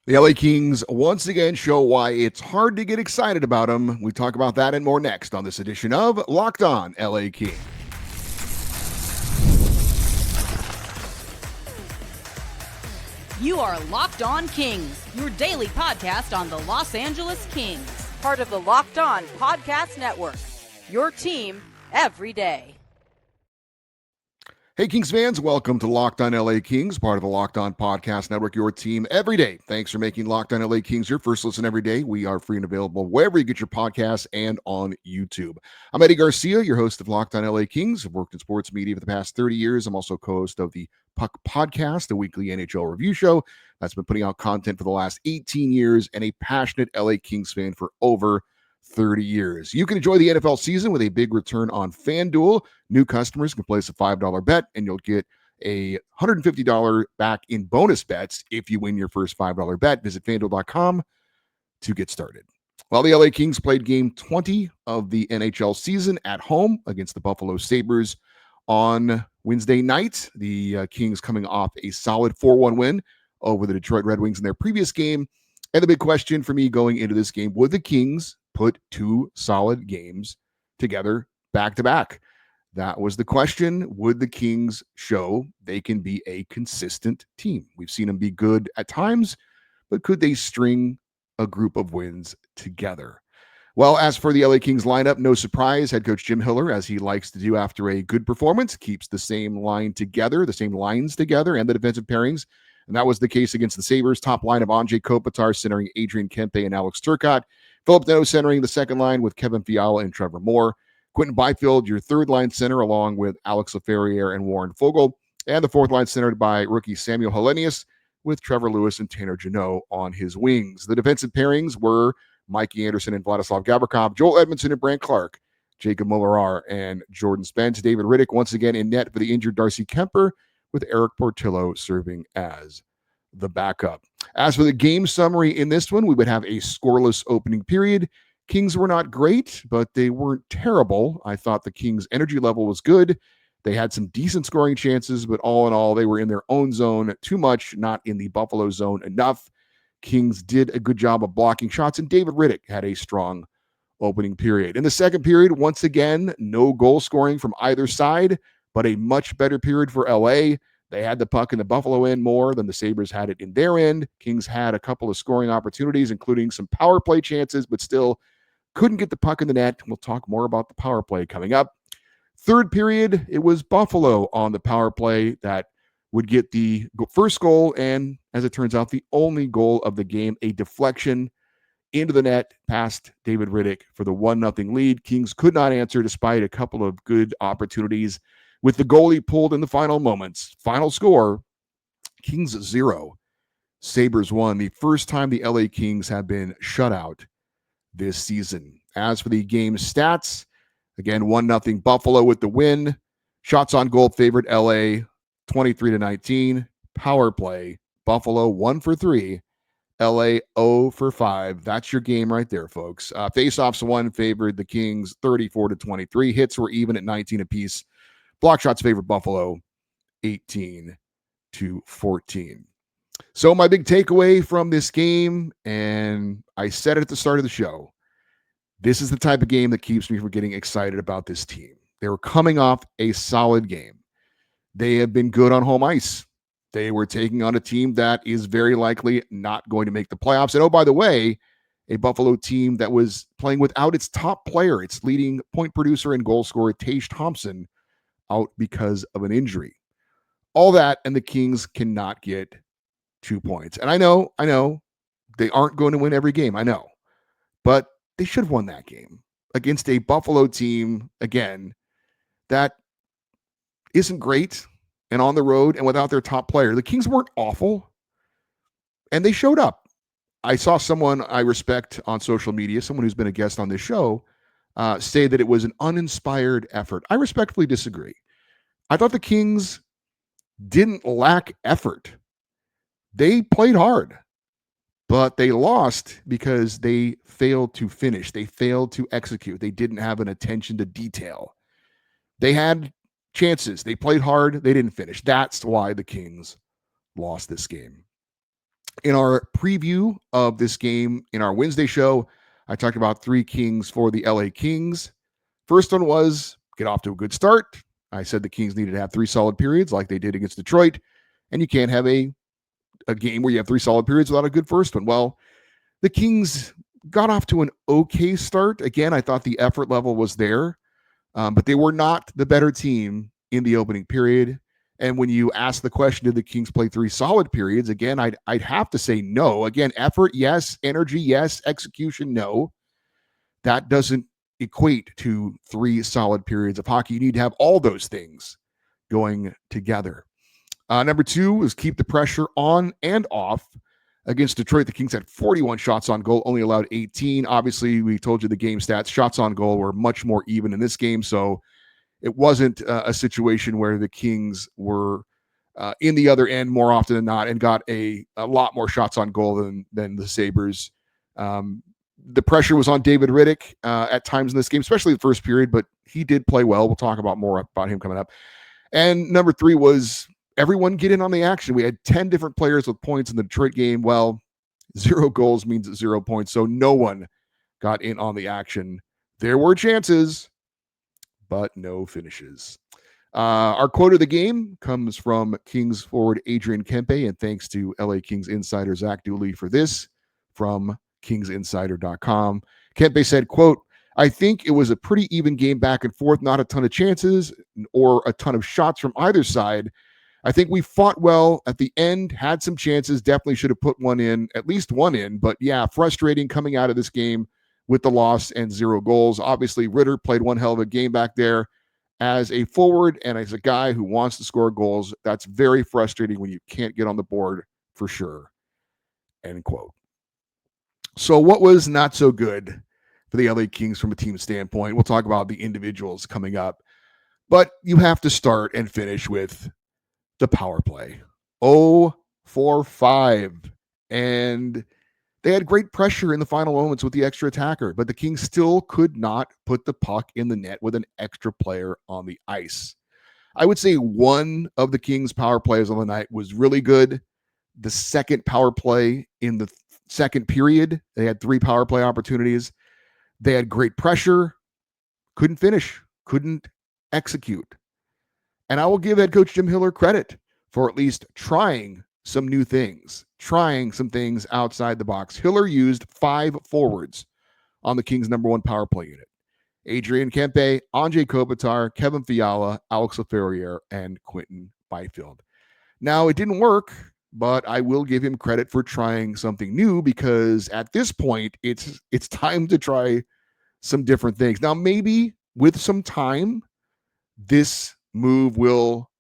The LA Kings once again show why it's hard to get excited about them. We talk about that and more next on this edition of Locked On LA Kings. You are Locked On Kings, your daily podcast on the Los Angeles Kings, part of the Locked On Podcast Network, your team every day. Hey, Kings fans, welcome to Locked On LA Kings, part of the Locked On Podcast Network, your team every day. Thanks for making Locked On LA Kings your first listen every day. We are free and available wherever you get your podcasts and on YouTube. I'm Eddie Garcia, your host of Locked On LA Kings. I've worked in sports media for the past 30 years. I'm also co-host of the Puck Podcast, a weekly NHL review show that's been putting out content for the last 18 years, and a passionate LA Kings fan for over 30 years. You can enjoy the NFL season with a big return on FanDuel. New customers can place a $5 bet, and you'll get a $150 back in bonus bets if you win your first $5 bet. Visit FanDuel.com to get started. Well, the LA Kings played game 20 of the NHL season at home against the Buffalo Sabres on Wednesday night. The Kings coming off a solid 4-1 win over the Detroit Red Wings in their previous game. And the big question for me going into this game, would the Kings put two solid games together back to back? That was the question. Would the Kings show they can be a consistent team? We've seen them be good at times, but could they string a group of wins together? Well, as for the LA Kings lineup, no surprise. Head coach Jim Hiller, as he likes to do after a good performance, keeps the same lines together, and the defensive pairings. And that was the case against the Sabres. Top line of Anze Kopitar centering Adrian Kempe and Alex Turcotte. Philip Deneau centering the second line with Kevin Fiala and Trevor Moore. Quentin Byfield, your third line center, along with Alex Laferriere and Warren Foegele. And the fourth line centered by rookie Samuel Hellenius with Trevor Lewis and Tanner Jeannot on his wings. The defensive pairings were Mikey Anderson and Vladislav Gavrikov, Joel Edmondson and Brandt Clark, Jacob Millerar and Jordan Spence. David Riddick once again in net for the injured Darcy Kemper, with Eric Portillo serving as the backup. As for the game summary in this one, we would have a scoreless opening period. Kings were not great, but they weren't terrible. I thought the Kings' energy level was good. They had some decent scoring chances, but all in all, they were in their own zone too much, not in the Buffalo zone enough. Kings did a good job of blocking shots, and David Riddick had a strong opening period. In the second period, once again, no goal scoring from either side, but a much better period for LA. They had the puck in the Buffalo end more than the Sabres had it in their end. Kings had a couple of scoring opportunities, including some power play chances, but still couldn't get the puck in the net. We'll talk more about the power play coming up. Third period, it was Buffalo on the power play that would get the first goal, and as it turns out, the only goal of the game, a deflection into the net past David Riddick for the 1-0 lead. Kings could not answer despite a couple of good opportunities with the goalie pulled in the final moments. Final score, Kings 0, Sabres 1. The first time the LA Kings have been shut out this season. As for the game stats, again, 1-0 Buffalo with the win. Shots on goal favored LA 23-19. Power play, Buffalo 1 for 3. LA 0 for 5. That's your game right there, folks. Faceoffs 1 favored the Kings 34-23. Hits were even at 19 apiece. Block shots favored Buffalo 18-14. So my big takeaway from this game, and I said it at the start of the show, this is the type of game that keeps me from getting excited about this team. They were coming off a solid game. They have been good on home ice. They were taking on a team that is very likely not going to make the playoffs. And oh, by the way, a Buffalo team that was playing without its top player, its leading point producer and goal scorer, Tage Thompson, out because of an injury. All that, and the Kings cannot get 2 points. And I know they aren't going to win every game. I know. But they should have won that game against a Buffalo team, again, that isn't great and on the road and without their top player. The Kings weren't awful, and they showed up. I saw someone I respect on social media, someone who's been a guest on this show, say that it was an uninspired effort. I respectfully disagree. I thought the Kings didn't lack effort. They played hard, but they lost because they failed to finish. They failed to execute. They didn't have an attention to detail. They had chances. They played hard. They didn't finish. That's why the Kings lost this game. In our preview of this game in our Wednesday show, I talked about 3 Kings for the LA Kings. First one was get off to a good start. I said the Kings needed to have 3 solid periods like they did against Detroit, and you can't have a game where you have 3 solid periods without a good first one. Well, the Kings got off to an okay start. Again, I thought the effort level was there, but they were not the better team in the opening period. And when you ask the question, did the Kings play 3 solid periods? Again, I'd have to say no. Again, effort, yes. Energy, yes. Execution, no. That doesn't equate to 3 solid periods of hockey. You need to have all those things going together. Number 2 is keep the pressure on and off. Against Detroit, the Kings had 41 shots on goal, only allowed 18. Obviously, we told you the game stats. Shots on goal were much more even in this game, so it wasn't a situation where the Kings were in the other end more often than not and got a lot more shots on goal than the Sabres. The pressure was on David Riddick at times in this game, especially the first period, but he did play well. We'll talk about more about him coming up. And number 3 was everyone get in on the action. We had 10 different players with points in the Detroit game. Well, 0 goals means 0 points, so no one got in on the action. There were chances, but no finishes. Our quote of the game comes from Kings forward Adrian Kempe, and thanks to LA Kings insider Zach Dooley for this from kingsinsider.com. Kempe said, quote, I think it was a pretty even game back and forth, not a ton of chances or a ton of shots from either side. I think we fought well at the end, had some chances, definitely should have put one in, at least one in. But yeah, frustrating coming out of this game with the loss and 0 goals. Obviously, Ritter played one hell of a game back there as a forward and as a guy who wants to score goals. That's very frustrating when you can't get on the board for sure. End quote. So what was not so good for the LA Kings from a team standpoint? We'll talk about the individuals coming up. But you have to start and finish with the power play. 0-for-5. And they had great pressure in the final moments with the extra attacker, but the Kings still could not put the puck in the net with an extra player on the ice. I would say one of the Kings' power plays on the night was really good. The second power play in the second period, they had 3 power play opportunities. They had great pressure, couldn't finish, couldn't execute. And I will give head coach Jim Hiller credit for at least trying some new things, trying some things outside the box. Hiller used 5 forwards on the Kings' number 1 power play unit. Adrian Kempe, Anze Kopitar, Kevin Fiala, Alex Laferriere, and Quentin Byfield. Now, it didn't work, but I will give him credit for trying something new because at this point, it's time to try some different things. Now, maybe with some time, this move will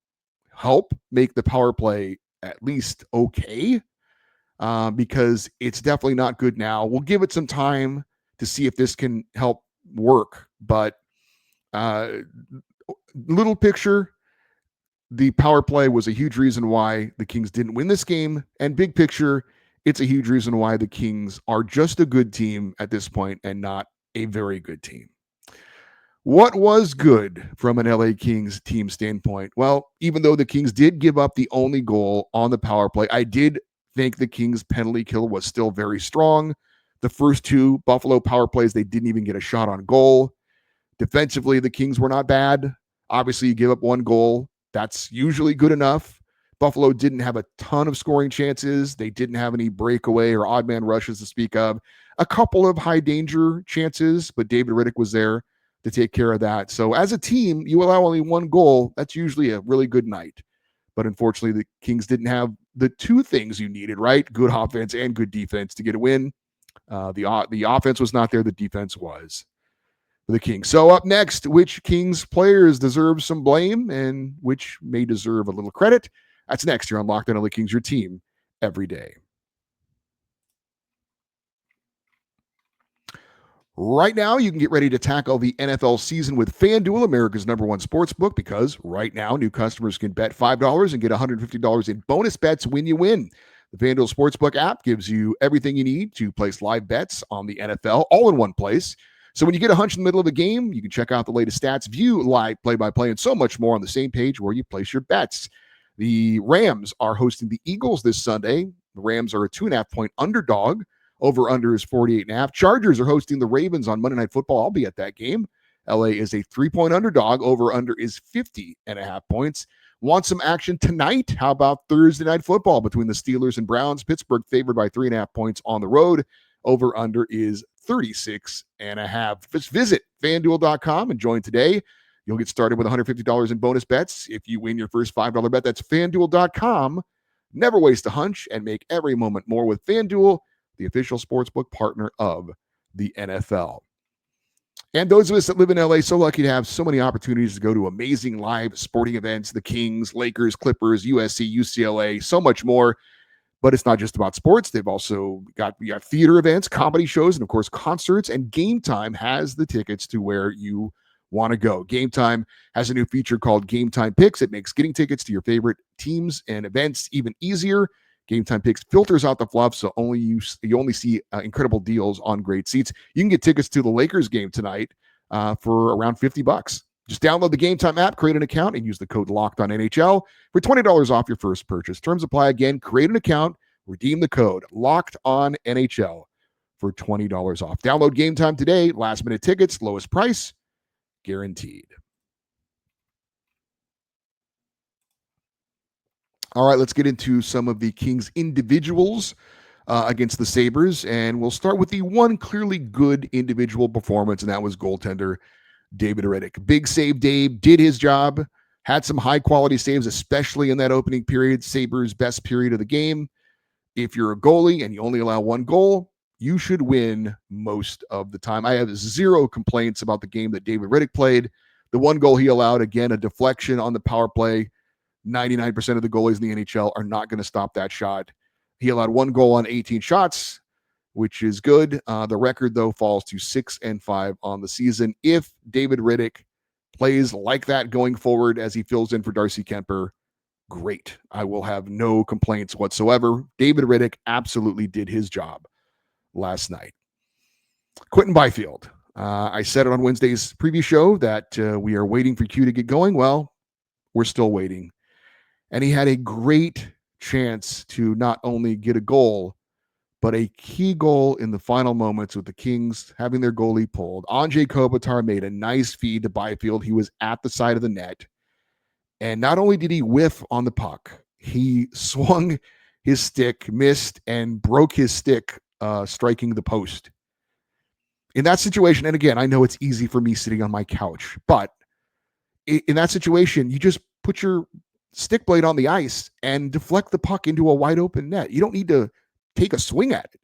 help make the power play at least okay because it's definitely not good now. We'll give it some time to see if this can help work. But little picture, the power play was a huge reason why the Kings didn't win this game. And big picture, it's a huge reason why the Kings are just a good team at this point and not a very good team. What was good from an LA Kings team standpoint? Well, even though the Kings did give up the only goal on the power play, I did think the Kings penalty kill was still very strong. The first 2 Buffalo power plays, they didn't even get a shot on goal. Defensively, the Kings were not bad. Obviously, you give up 1 goal. That's usually good enough. Buffalo didn't have a ton of scoring chances. They didn't have any breakaway or odd man rushes to speak of. A couple of high danger chances, but David Riddick was there to take care of that. So as a team, you allow only 1 goal. That's usually a really good night. But unfortunately, the Kings didn't have the 2 things you needed, right? Good offense and good defense to get a win. The offense was not there. The defense was for the Kings. So up next, which Kings players deserve some blame and which may deserve a little credit? That's next here on Locked On LA Kings, your team every day. Right now, you can get ready to tackle the NFL season with FanDuel, America's #1 sports book, because right now, new customers can bet $5 and get $150 in bonus bets when you win. The FanDuel Sportsbook app gives you everything you need to place live bets on the NFL all in one place. So when you get a hunch in the middle of a game, you can check out the latest stats, view live play-by-play, and so much more on the same page where you place your bets. The Rams are hosting the Eagles this Sunday. The Rams are a 2.5-point underdog. Over-under is 48.5. Chargers are hosting the Ravens on Monday Night Football. I'll be at that game. LA is a 3-point underdog. Over-under is 50.5 points. Want some action tonight? How about Thursday Night Football between the Steelers and Browns? Pittsburgh favored by 3.5 points on the road. Over-under is 36.5. Just visit FanDuel.com and join today. You'll get started with $150 in bonus bets if you win your first $5 bet. That's FanDuel.com. Never waste a hunch and make every moment more with FanDuel, the official sportsbook partner of the NFL. And those of us that live in LA, so lucky to have so many opportunities to go to amazing live sporting events, the Kings, Lakers, Clippers, USC, UCLA, so much more. But it's not just about sports. They've also got theater events, comedy shows, and of course, concerts. And Gametime has the tickets to where you want to go. Gametime has a new feature called Gametime Picks. It makes getting tickets to your favorite teams and events even easier. Gametime Picks filters out the fluff, so you only see incredible deals on great seats. You can get tickets to the Lakers game tonight for around $50. Just download the Gametime app, create an account, and use the code LOCKEDONNHL for $20 off your first purchase. Terms apply. Again, create an account, redeem the code LOCKEDONNHL for $20 off. Download Gametime today. Last-minute tickets, lowest price, guaranteed. All right, let's get into some of the Kings individuals against the Sabres, and we'll start with the one clearly good individual performance, and that was goaltender David Riddick. Big save Dave, did his job, had some high-quality saves, especially in that opening period, Sabres' best period of the game. If you're a goalie and you only allow one goal, you should win most of the time. I have zero complaints about the game that David Riddick played. The one goal he allowed, again, a deflection on the power play. 99% of the goalies in the NHL are not going to stop that shot. He allowed one goal on 18 shots, which is good. The record, though, falls to 6-5 on the season. If David Riddick plays like that going forward as he fills in for Darcy Kemper, great. I will have no complaints whatsoever. David Riddick absolutely did his job last night. Quinton Byfield. I said it on Wednesday's preview show that we are waiting for Q to get going. Well, we're still waiting. And he had a great chance to not only get a goal, but a key goal in the final moments with the Kings having their goalie pulled. Anze Kopitar made a nice feed to Byfield. He was at the side of the net. And not only did he whiff on the puck, he swung his stick, missed, and broke his stick, striking the post. In that situation, and again, I know it's easy for me sitting on my couch, but in that situation, you just put your stick blade on the ice and deflect the puck into a wide open net. You don't need to take a swing at it.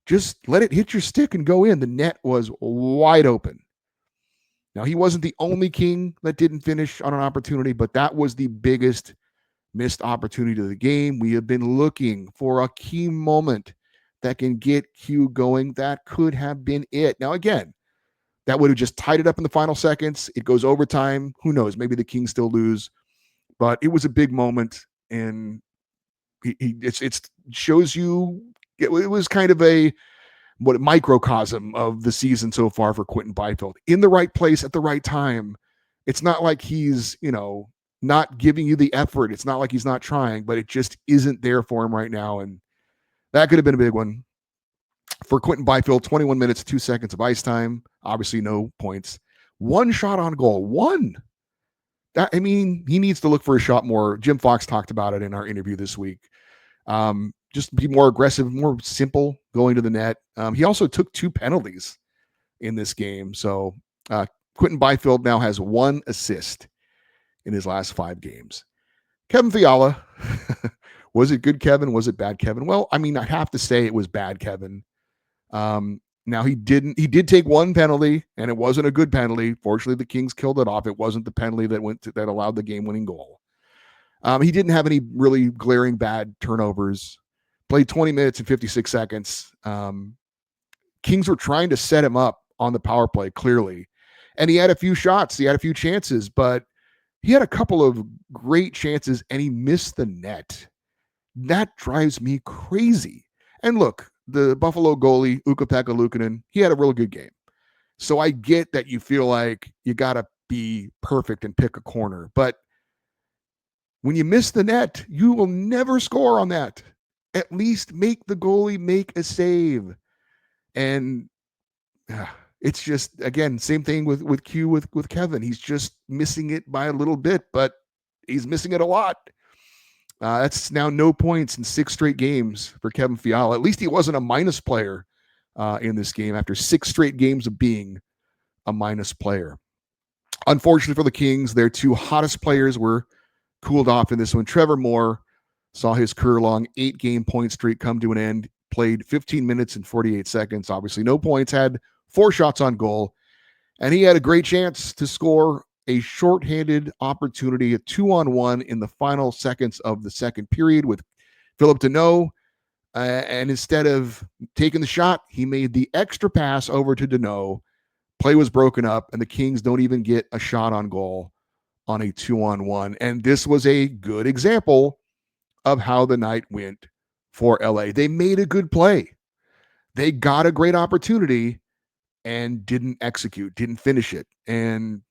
Just let it hit your stick and go in. The net was wide open. Now, he wasn't the only King that didn't finish on an opportunity, but that was the biggest missed opportunity of the game. We have been looking for a key moment that can get Q going. That could have been it. Now, again, that would have just tied it up in the final seconds. It goes overtime. Who knows? Maybe the Kings still lose. But it was a big moment, and it shows you it was kind of a microcosm of the season so far for Quinton Byfield. In the right place at the right time. It's not like he's, not giving you the effort. It's not like he's not trying, but it just isn't there for him right now, and that could have been a big one. For Quinton Byfield, 21 minutes, 2 seconds of ice time. Obviously, no points. One shot on goal. One. He needs to look for a shot more. Jim Fox talked about it in our interview this week. Just be more aggressive, more simple going to the net. He also took 2 penalties in this game. So Quinton Byfield now has 1 assist in his last 5 games. Kevin Fiala. Was it good, Kevin? Was it bad, Kevin? Well, I have to say it was bad, Kevin. Now he did take 1 penalty, and it wasn't a good penalty. Fortunately, the Kings killed it off. It wasn't the penalty that allowed the game-winning goal. He didn't have any really glaring bad turnovers. Played 20 minutes and 56 seconds. Kings were trying to set him up on the power play, clearly. And he had a few shots. He had a few chances, but he had a couple of great chances, and he missed the net. That drives me crazy. And look, the Buffalo goalie, Ukko-Pekka Luukkonen, he had a really good game. So I get that you feel like you got to be perfect and pick a corner. But when you miss the net, you will never score on that. At least make the goalie make a save. And it's just, again, same thing with Q with Kevin. He's just missing it by a little bit, but he's missing it a lot. That's now no points in 6 straight games for Kevin Fiala. At least he wasn't a minus player in this game after 6 straight games of being a minus player. Unfortunately for the Kings, their 2 hottest players were cooled off in this one. Trevor Moore saw his career-long 8-game point streak come to an end, played 15 minutes and 48 seconds. Obviously, no points, had 4 shots on goal, and he had a great chance to score a shorthanded opportunity, a 2-on-1 in the final seconds of the second period with Philip Deneau. And instead of taking the shot, he made the extra pass over to Deneau. Play was broken up, and the Kings don't even get a shot on goal on a 2-on-1. And this was a good example of how the night went for LA. They made a good play. They got a great opportunity and didn't execute, didn't finish it. And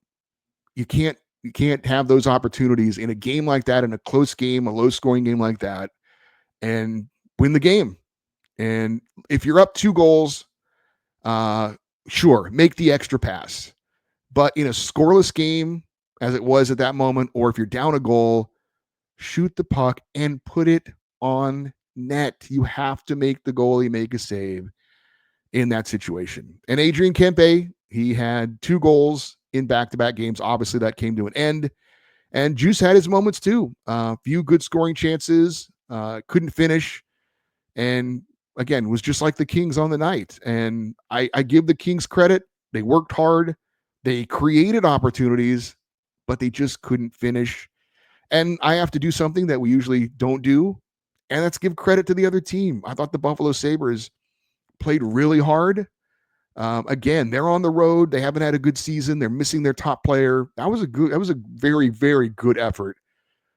you can't have those opportunities in a game like that, in a close game, a low-scoring game like that, and win the game. And if you're up 2 goals, sure, make the extra pass. But in a scoreless game, as it was at that moment, or if you're down a goal, shoot the puck and put it on net. You have to make the goalie make a save in that situation. And Adrian Kempe, he had 2 goals in back-to-back games. Obviously, that came to an end. And Juice had his moments too. A few good scoring chances, couldn't finish. And again, was just like the Kings on the night. And I give the Kings credit. They worked hard. They created opportunities, but they just couldn't finish. And I have to do something that we usually don't do, and that's give credit to the other team. I thought the Buffalo Sabres played really hard. Again, they're on the road. They haven't had a good season. They're missing their top player. That was a very, very good effort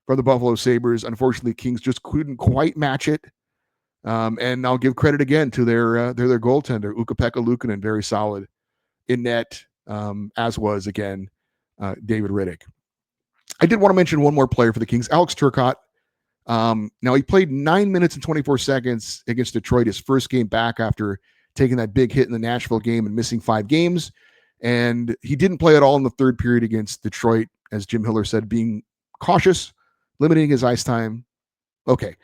from the Buffalo Sabres. Unfortunately, Kings just couldn't quite match it. And I'll give credit again to their goaltender, Ukko-Pekka Luukkonen, very solid in net, as was again David Rittich. I did want to mention one more player for the Kings, Alex Turcotte. Now he played 9 minutes and 24 seconds against Detroit, his first game back after taking that big hit in the Nashville game and missing 5 games. And he didn't play at all in the third period against Detroit, as Jim Hiller said, being cautious, limiting his ice time. Okay.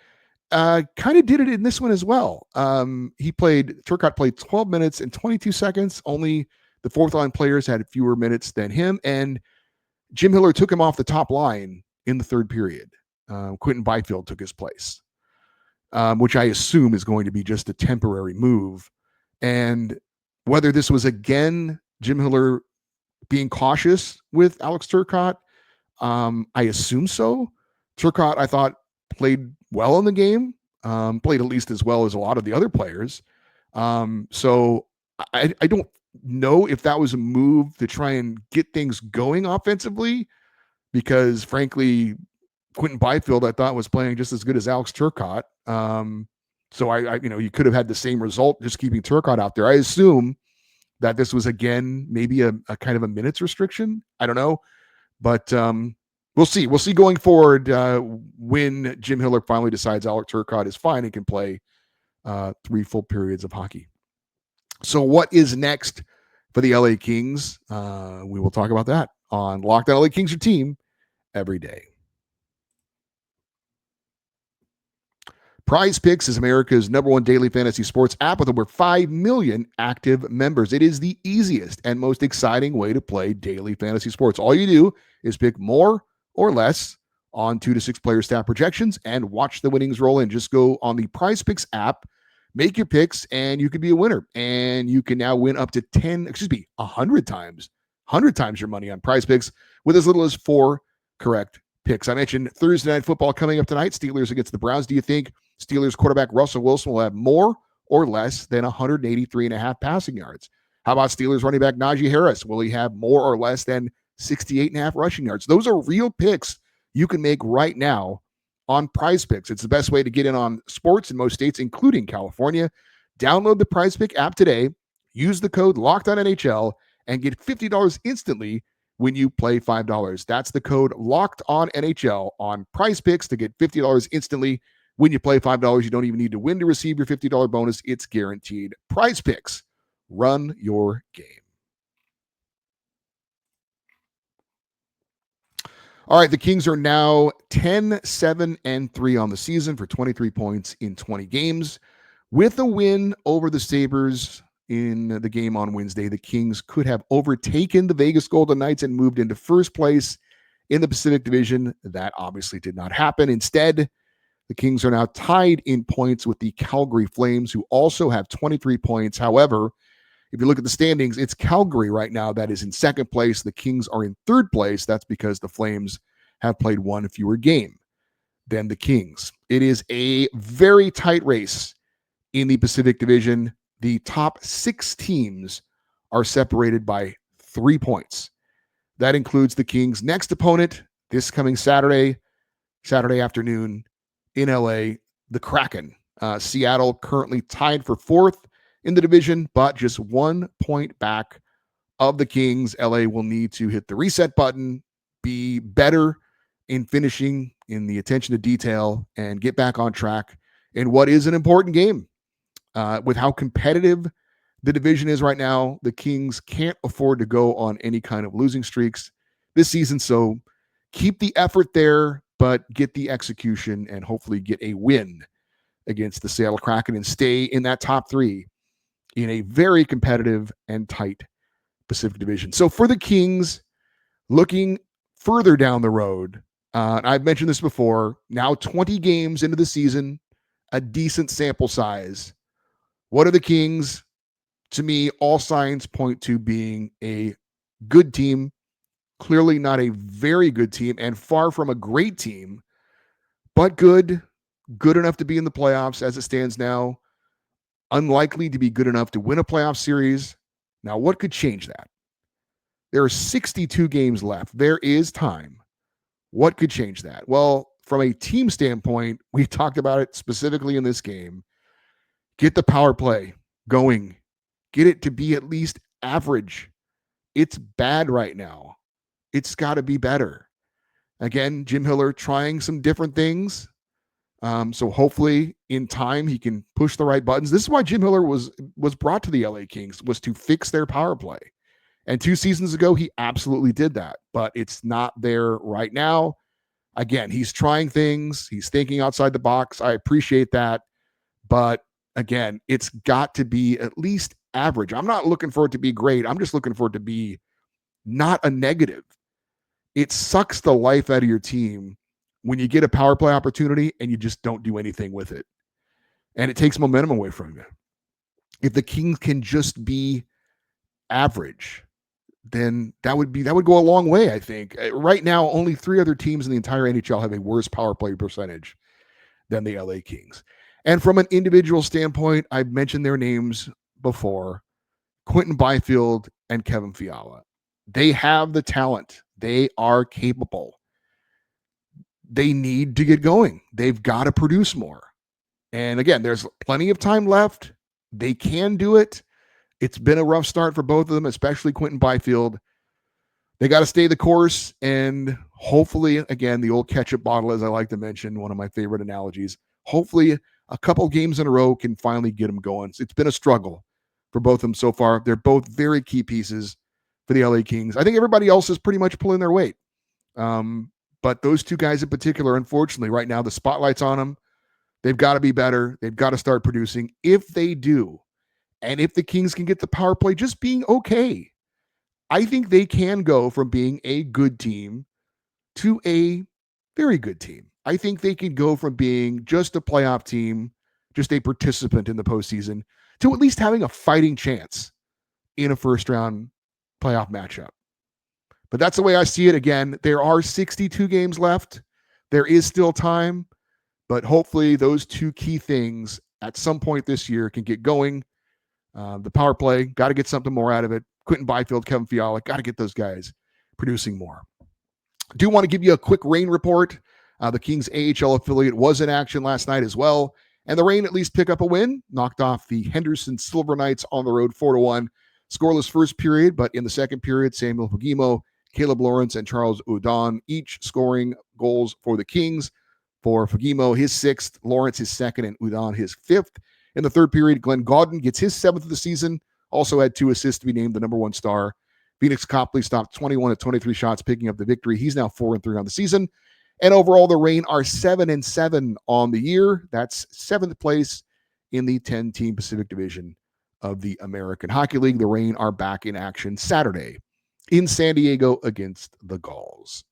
Kind of did it in this one as well. Turcotte played 12 minutes and 22 seconds. Only the fourth line players had fewer minutes than him. And Jim Hiller took him off the top line in the third period. Quentin Byfield took his place, which I assume is going to be just a temporary move. And whether this was, again, Jim Hiller being cautious with Alex Turcotte, I assume so. Turcotte, I thought, played well in the game, played at least as well as a lot of the other players. So I don't know if that was a move to try and get things going offensively, because frankly, Quentin Byfield, I thought, was playing just as good as Alex Turcotte. So you could have had the same result just keeping Turcotte out there. I assume that this was, again, maybe a kind of a minutes restriction. I don't know, but we'll see. We'll see going forward when Jim Hiller finally decides Alex Turcotte is fine and can play 3 full periods of hockey. So what is next for the LA Kings? We will talk about that on Locked On LA Kings, your team every day. PrizePicks is America's #1 daily fantasy sports app with over 5 million active members. It is the easiest and most exciting way to play daily fantasy sports. All you do is pick more or less on 2 to 6 player stat projections and watch the winnings roll in. Just go on the PrizePicks app, make your picks, and you could be a winner. And you can now win up to 100 times your money on PrizePicks with as little as 4 correct picks. I mentioned Thursday Night Football coming up tonight, Steelers against the Browns. Do you think Steelers quarterback Russell Wilson will have more or less than 183.5 passing yards? How about Steelers running back Najee Harris? Will he have more or less than 68.5 rushing yards? Those are real picks you can make right now on PrizePicks. It's the best way to get in on sports in most states, including California. Download the PrizePick app today. Use the code LOCKEDONNHL and get $50 instantly when you play $5. That's the code LOCKEDONNHL on PrizePicks to get $50 instantly When you play $5, you don't even need to win to receive your $50 bonus. It's guaranteed. PrizePicks. Run your game. All right, the Kings are now 10-7-3 on the season for 23 points in 20 games. With a win over the Sabres in the game on Wednesday, the Kings could have overtaken the Vegas Golden Knights and moved into first place in the Pacific Division. That obviously did not happen. Instead, the Kings are now tied in points with the Calgary Flames, who also have 23 points. However, if you look at the standings, it's Calgary right now that is in second place. The Kings are in third place. That's because the Flames have played one fewer game than the Kings. It is a very tight race in the Pacific Division. The top 6 teams are separated by 3 points. That includes the Kings' next opponent this coming Saturday afternoon in LA, the Kraken. Seattle currently tied for 4th in the division, but just 1 point back of the Kings. LA will need to hit the reset button, be better in finishing, in the attention to detail, and get back on track in what is an important game. With how competitive the division is right now, the Kings can't afford to go on any kind of losing streaks this season. So keep the effort there, but get the execution and hopefully get a win against the Seattle Kraken and stay in that top 3 in a very competitive and tight Pacific Division. So for the Kings, looking further down the road, I've mentioned this before, now 20 games into the season, a decent sample size. What are the Kings? To me, all signs point to being a good team, clearly not a very good team and far from a great team, but good enough to be in the playoffs as it stands now. Unlikely to be good enough to win a playoff series. Now, what could change that? There are 62 games left. There is time. What could change that? Well, from a team standpoint, we talked about it specifically in this game. Get the power play going. Get it to be at least average. It's bad right now. It's got to be better. Again, Jim Hiller trying some different things. So hopefully in time he can push the right buttons. This is why Jim Hiller was brought to the LA Kings, was to fix their power play. And 2 seasons ago, he absolutely did that, but it's not there right now. Again, he's trying things. He's thinking outside the box. I appreciate that. But again, it's got to be at least average. I'm not looking for it to be great. I'm just looking for it to be not a negative. It sucks the life out of your team when you get a power play opportunity and you just don't do anything with it. And it takes momentum away from you. If the Kings can just be average, then that would go a long way, I think. Right now, only 3 other teams in the entire NHL have a worse power play percentage than the LA Kings. And from an individual standpoint, I've mentioned their names before, Quentin Byfield and Kevin Fiala. They have the talent. They are capable. They need to get going. They've got to produce more. And again, there's plenty of time left. They can do it. It's been a rough start for both of them, especially Quentin Byfield. They got to stay the course, and hopefully, again, the old ketchup bottle, as I like to mention, one of my favorite analogies, hopefully a couple games in a row can finally get them going. It's been a struggle for both of them so far. They're both very key pieces for the LA Kings. I think everybody else is pretty much pulling their weight. But those 2 guys in particular, unfortunately, right now, the spotlight's on them. They've got to be better. They've got to start producing. If they do, and if the Kings can get the power play just being okay, I think they can go from being a good team to a very good team. I think they can go from being just a playoff team, just a participant in the postseason, to at least having a fighting chance in a first-round playoff matchup. But that's the way I see it. Again, there are 62 games left. There is still time, but hopefully those 2 key things at some point this year can get going. The power play, got to get something more out of it. Quentin Byfield, Kevin Fiala, got to get those guys producing more. Do want to give you a quick rain report. The Kings AHL affiliate was in action last night as well, and the Reign at least pick up a win, knocked off the Henderson Silver Knights on the road 4-1. Scoreless first period, but in the second period, Samuel Pagimo, Caleb Lawrence, and Charles Udon each scoring goals for the Kings. for Fagimo, his 6th, Lawrence his 2nd, and Udon his 5th. In the third period, Glenn Gaudin gets his 7th of the season, also had 2 assists to be named the number 1 star. Phoenix Copley stopped 21 of 23 shots, picking up the victory. He's now 4-3 on the season. And overall, the Reign are 7-7 on the year. That's 7th place in the 10-team Pacific Division of the American Hockey League. The Reign are back in action Saturday in San Diego against the Gulls.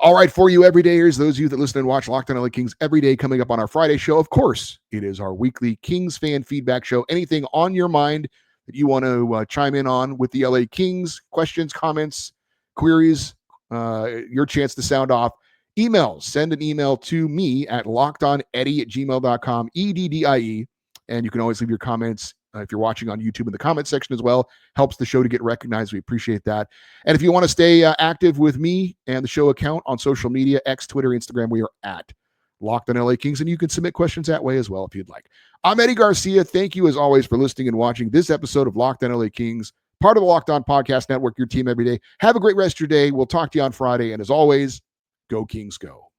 All right, for you everydayers, those of you that listen and watch Locked On LA Kings every day, coming up on our Friday show, of course, it is our weekly Kings fan feedback show. Anything on your mind that you want to chime in on with the LA Kings, questions, comments, queries, your chance to sound off. Emails, send an email to me at lockedoneddie@gmail.com, EDDIE, and you can always leave your comments if you're watching on YouTube in the comment section as well. Helps the show to get recognized. We appreciate that. And if you want to stay active with me and the show account on social media, X, Twitter, Instagram, we are at Locked On LA Kings, and you can submit questions that way as well if you'd like. I'm Eddie Garcia. Thank you as always for listening and watching this episode of Locked On LA Kings, part of the Locked On Podcast Network, your team every day. Have a great rest of your day. We'll talk to you on Friday, and as always, go Kings go.